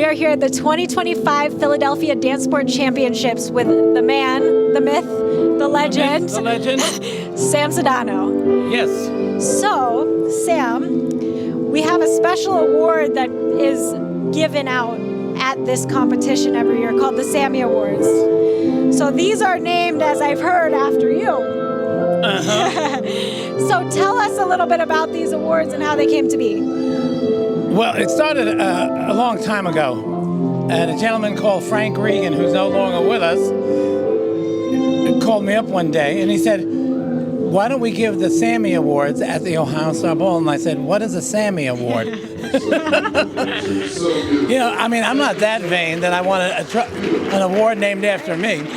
We are here at the 2025 Philadelphia Dancesport Championships with the man, the myth, the legend, Sam Sodano. Yes. So, Sam, we have a special award that is given out at this competition every year called the Sammy Awards. So these are named, as I've heard, after you. So tell us a little bit about these awards and how they came to be. Well, it started a long time ago. And a gentleman called Frank Regan, who's no longer with us, called me up one day and he said, why don't we give the Sammy Awards at the Ohio Star Bowl? And I said, what is a Sammy Award? You know, I mean, I'm not that vain that I want an award named after me.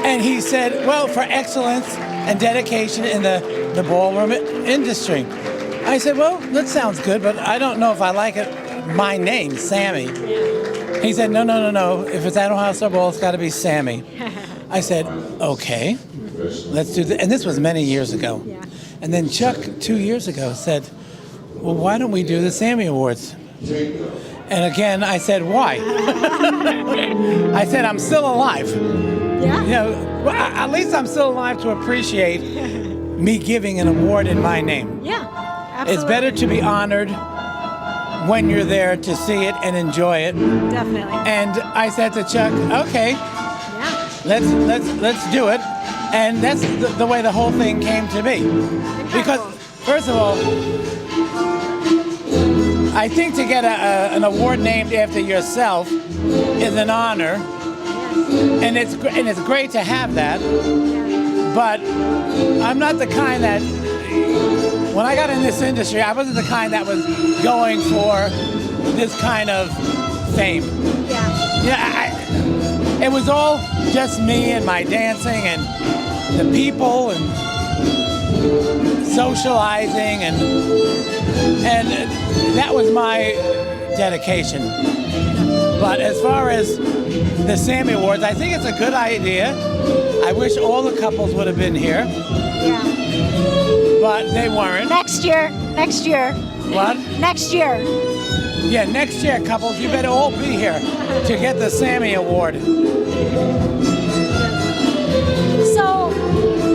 And he said, well, for excellence and dedication in the ballroom industry. I said, well, that sounds good, but I don't know if I like it. My name, Sammy. He said, no. If it's at Ohio Star Bowl, it's got to be Sammy. I said, okay, let's do that. And this was many years ago. Yeah. And then Chuck, 2 years ago, said, well, why don't we do the Sammy Awards? And again, I said, why? I said, I'm still alive. Yeah. You know, well, at least I'm still alive to appreciate me giving an award in my name. Yeah, absolutely. It's better to be honored when you're there to see it and enjoy it. Definitely. And I said to Chuck, okay, Yeah. let's do it. And that's the way the whole thing came to be. Because, first of all, I think to get an award named after yourself is an honor, and it's great to have that. But I'm not the kind that, when I got in this industry, I wasn't the kind that was going for this kind of fame. Yeah, it was all just me and my dancing and the people and socializing, and that was my dedication. But as far as the Sammy Awards, I think it's a good idea. I wish all the couples would have been here. Yeah. But they weren't. Next year. What? Next year. Yeah, next year, couples, you better all be here to get the Sammy Award. So,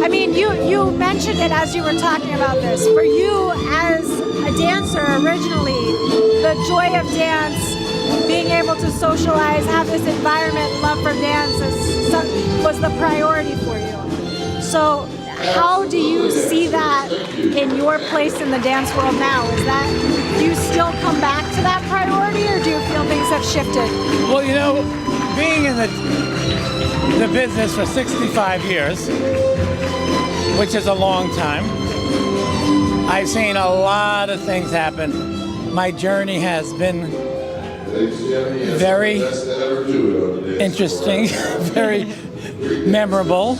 I mean, you mentioned it as you were talking about this. For you as a dancer originally, the joy of dance, being able to socialize, have this environment, love for dance was the priority for you. So how do you see that in your place in the dance world now? Do you still come back to that priority, or do you feel things have shifted? Well, you know, being in the business for 65 years, which is a long time, I've seen a lot of things happen. My journey has been very interesting, very memorable.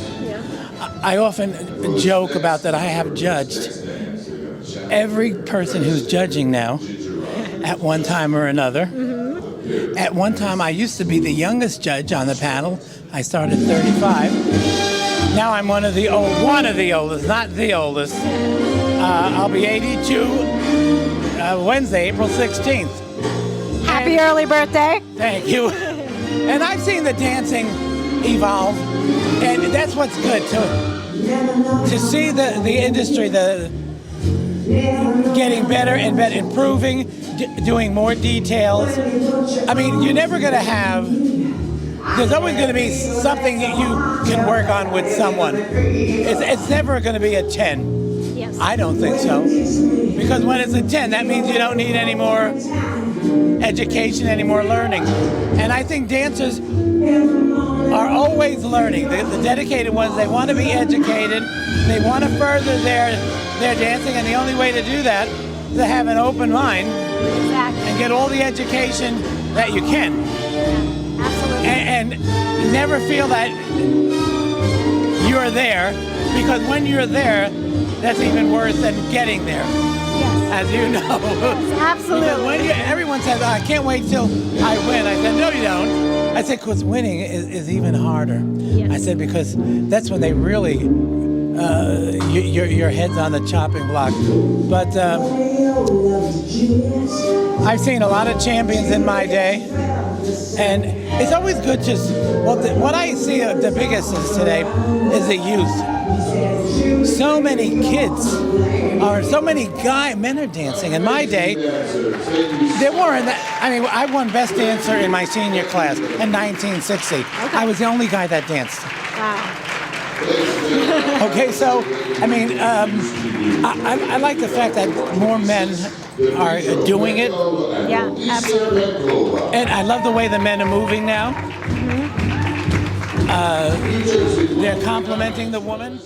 I often joke about that I have judged every person who's judging now at one time or another. Mm-hmm. At one time, I used to be the youngest judge on the panel. I started 35. Now I'm one of the oldest, not the oldest. I'll be 82 Wednesday, April 16th. Happy early birthday. Thank you. And I've seen the dancing evolve, and that's what's good to see the industry getting better and better, improving, doing more details. I mean, you're never going to have, there's always going to be something that you can work on with someone. It's never going to be a 10. Yes. I don't think so. Because when it's a 10, that means you don't need any more education, any more learning. And I think dancers are always learning. The dedicated ones, they want to be educated. They want to further their dancing, and the only way to do that is to have an open mind. Exactly. And get all the education that you can. Yeah, absolutely. And never feel that you're there, because when you're there, that's even worse than getting there. Yes. As you know. Yes, absolutely. Because when everyone says, I can't wait till I win. I said, no, you don't. I said, because winning is even harder. Yes. I said, because that's when they really, your head's on the chopping block. But I've seen a lot of champions in my day. And it's always good just, well, what I see the biggest is today is the youth. So many kids, or so many men are dancing. In my day, there weren't that. I mean, I won Best Dancer in my senior class in 1960. Okay. I was the only guy that danced. Wow. Okay, so, I mean, I like the fact that more men are doing it. Yeah, absolutely. And I love the way the men are moving now. Mm-hmm. They're complimenting the woman.